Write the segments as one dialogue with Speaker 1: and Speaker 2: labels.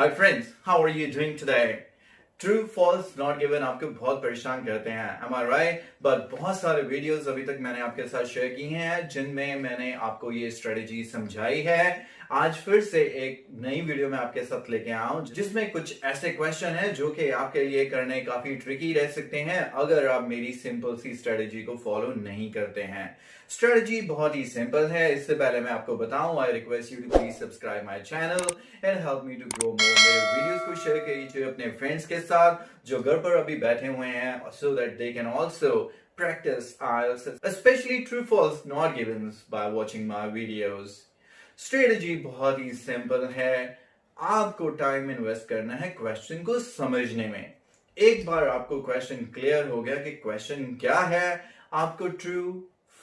Speaker 1: Hi friends, how are you doing today? True false not given आपको बहुत परेशान करते हैं, am I right? बट बहुत सारे वीडियोस अभी तक मैंने आपके साथ शेयर की हैं जिनमें मैंने आपको ये स्ट्रेटेजी समझाई है। आज फिर से एक नई वीडियो में आपके साथ लेके आया हूं जिसमें कुछ ऐसे क्वेश्चन हैं जो कि आपके लिए करने काफी ट्रिकी रह सकते हैं अगर आप मेरी सिंपल सी स्ट्रेटेजी को फॉलो नहीं करते हैं। स्ट्रेटेजी बहुत ही सिंपल है। इससे पहले मैं आपको बताऊं, I request you to please subscribe my channel and help me to grow more. मेरे वीडियोस को शेयर कीजिए अपने फ्रेंड्स के साथ जो घर पर अभी बैठे हुए हैं, so that they can also practice IELTS, especially true false not givens by watching my videos. Strategy बहुत ही सिंपल है। आपको टाइम इन्वेस्ट करना है क्वेश्चन को समझने में। एक बार आपको क्वेश्चन क्लियर हो गया कि क्वेश्चन क्या है, आपको ट्रू,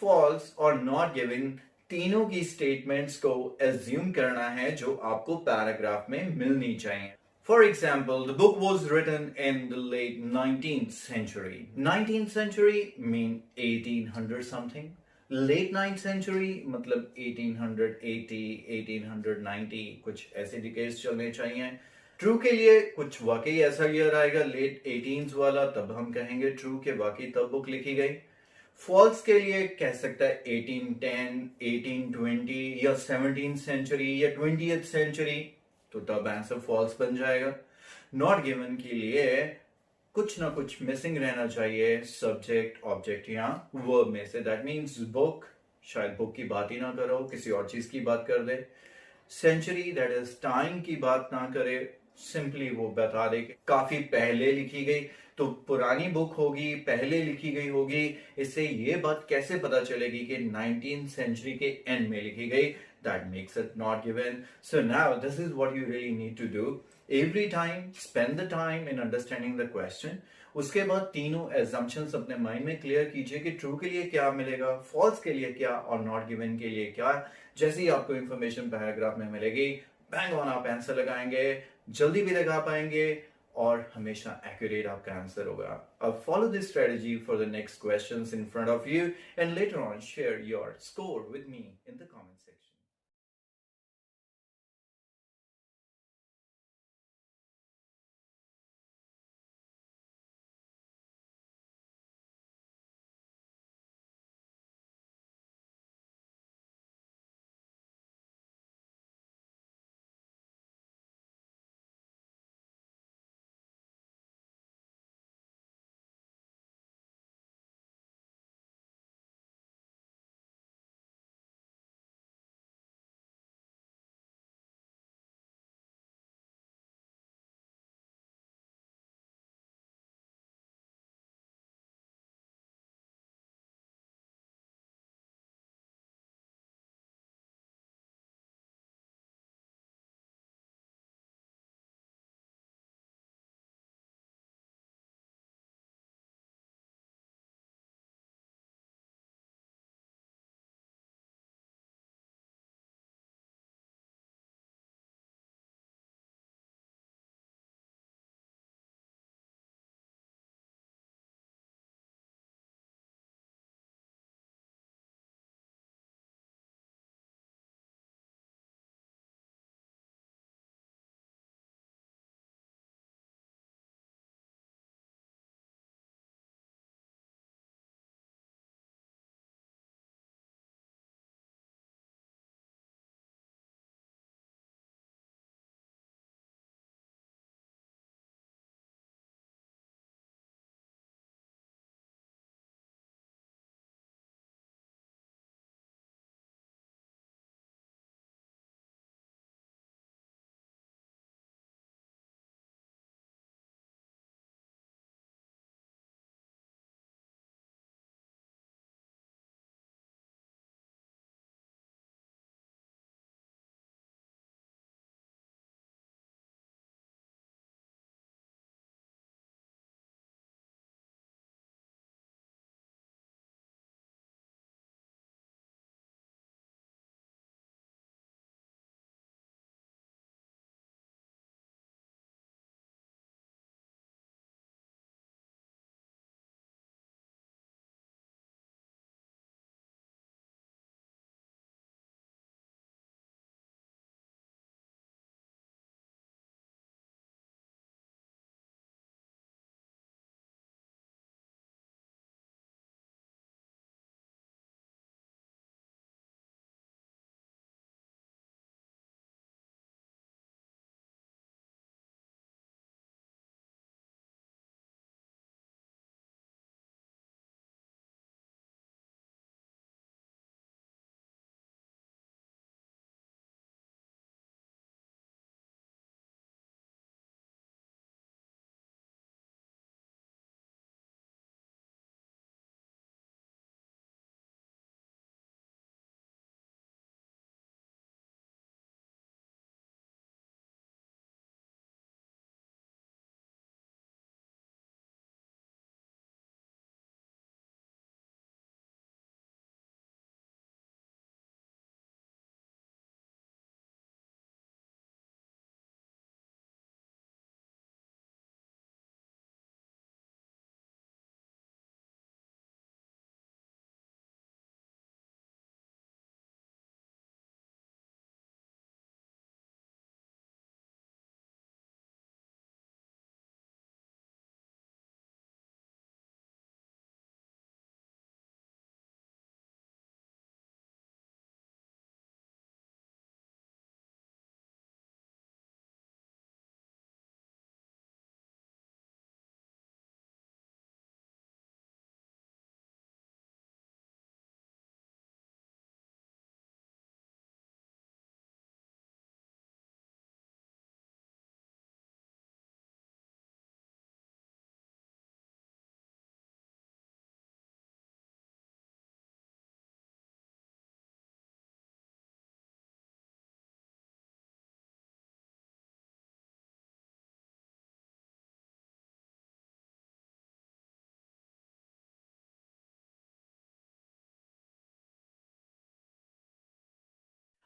Speaker 1: फॉल्स और नॉट गिविंग तीनों की स्टेटमेंट्स को एज्यूम करना है जो आपको पैराग्राफ में मिलनी चाहिए। For example, the book was written in the late 19th century. 19th century mean 1800 something. Late 9th century मतलब 1880, 1890 कुछ ऐसे डिकेड्स चलने चाहिए। ट्रू के लिए कुछ वाकई ऐसा ईयर आएगा लेट 18th वाला, तब हम कहेंगे ट्रू के वाकई तब बुक लिखी गई। फॉल्स के लिए कह सकता है 1810, 1820 या 17th सेंचुरी या 20th सेंचुरी, तो तब आंसर फॉल्स बन जाएगा। नॉट गिवन के लिए कुछ ना कुछ मिसिंग रहना चाहिए सब्जेक्ट, ऑब्जेक्ट या वर्ब में से। दैट मीन्स बुक, शायद बुक की बात ही ना करो, किसी और चीज की बात कर दे। सेंचुरी दैट इज टाइम की बात ना करे, सिंपली वो बता दे कि काफी पहले लिखी गई, तो पुरानी बुक होगी, पहले लिखी गई होगी। इससे ये बात कैसे पता चलेगी कि 19th सेंचुरी के एंड में लिखी गई? That makes it not given. So now this is what you really need to do. Every time spend the time in understanding the question. उसके बाद तीनों assumptions अपने माइंड में क्लियर कीजिए कि ट्रू के लिए क्या मिलेगा, फॉल्स के लिए क्या और नॉट गिवन के लिए क्या। जैसे ही आपको इंफॉर्मेशन पैराग्राफ में मिलेगी, बैंग ऑन आप आंसर लगाएंगे, जल्दी भी लगा पाएंगे और हमेशा एक्यूरेट आपका आंसर होगा। अब follow this strategy for the next questions in front of you and later on share your score with me in the comment section.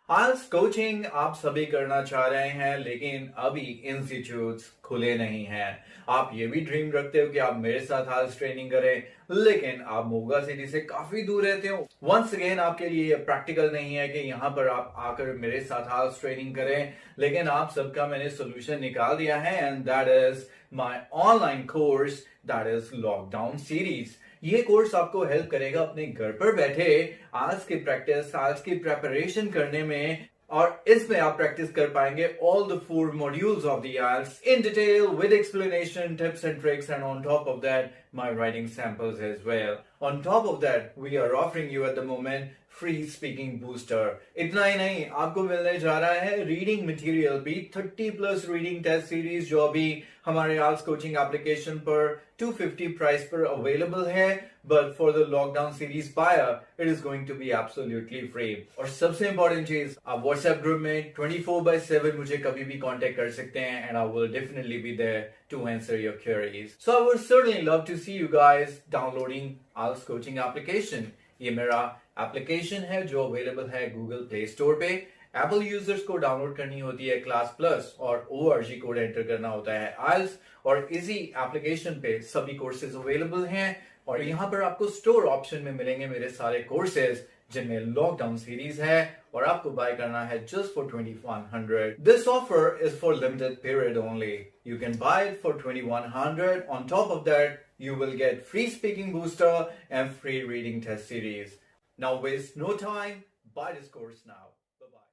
Speaker 1: आज कोचिंग आप सभी करना चाह रहे हैं, लेकिन अभी इंस्टीट्यूट्स खुले नहीं हैं। आप ये भी ड्रीम रखते हो कि आप मेरे साथ आज ट्रेनिंग करें, लेकिन आप मोगा सिटी से काफी दूर रहते हो। वंस अगेन आपके लिए प्रैक्टिकल नहीं है कि यहाँ पर आप आकर मेरे साथ आज ट्रेनिंग करें, लेकिन आप सबका मैंने सोल्यूशन निकाल दिया है, and that is my online course, that is lockdown series. ये कोर्स आपको हेल्प करेगा अपने घर पर बैठे आज की प्रैक्टिस, आज की प्रेपरेशन करने में, और इसमें आप प्रैक्टिस कर पाएंगे all the 4 modules of the IELTS in detail with explanation, tips and tricks, and on top of that my writing samples as well. On top of that we are offering you at the moment free speaking booster. इतना ही नहीं, आपको मिलने जा रहा है reading material भी, 30+ reading test series जो अभी हमारे IELTS कोचिंग एप्लीकेशन पर 250 प्राइस पर अवेलेबल है, but for the lockdown series buyer it is going to be absolutely free. और सबसे इंपॉर्टेंट चीज, आप व्हाट्सएप ग्रुप में 24/7 मुझे कभी भी कांटेक्ट कर सकते हैं, and I will definitely be there to answer your queries. So I would certainly love to see you guys downloading IELTS coaching application. ये मेरा एप्लीकेशन है जो अवेलेबल है गूगल प्ले स्टोर पे। एप्पल यूजर्स को डाउनलोड करनी होती है क्लास प्लस, और ORG कोड एंटर करना होता है IELTS, और इसी एप्लीकेशन पे सभी कोर्सेज अवेलेबल हैं। और यहाँ पर आपको स्टोर ऑप्शन में मिलेंगे मेरे सारे कोर्सेज, जिनमें लॉकडाउन सीरीज है, और आपको बाय करना है just for 2100। This offer is for limited period only. You can buy it for 2100। On top of that you will get free speaking booster and free reading test series. Now waste no time, buy this course now. Bye bye.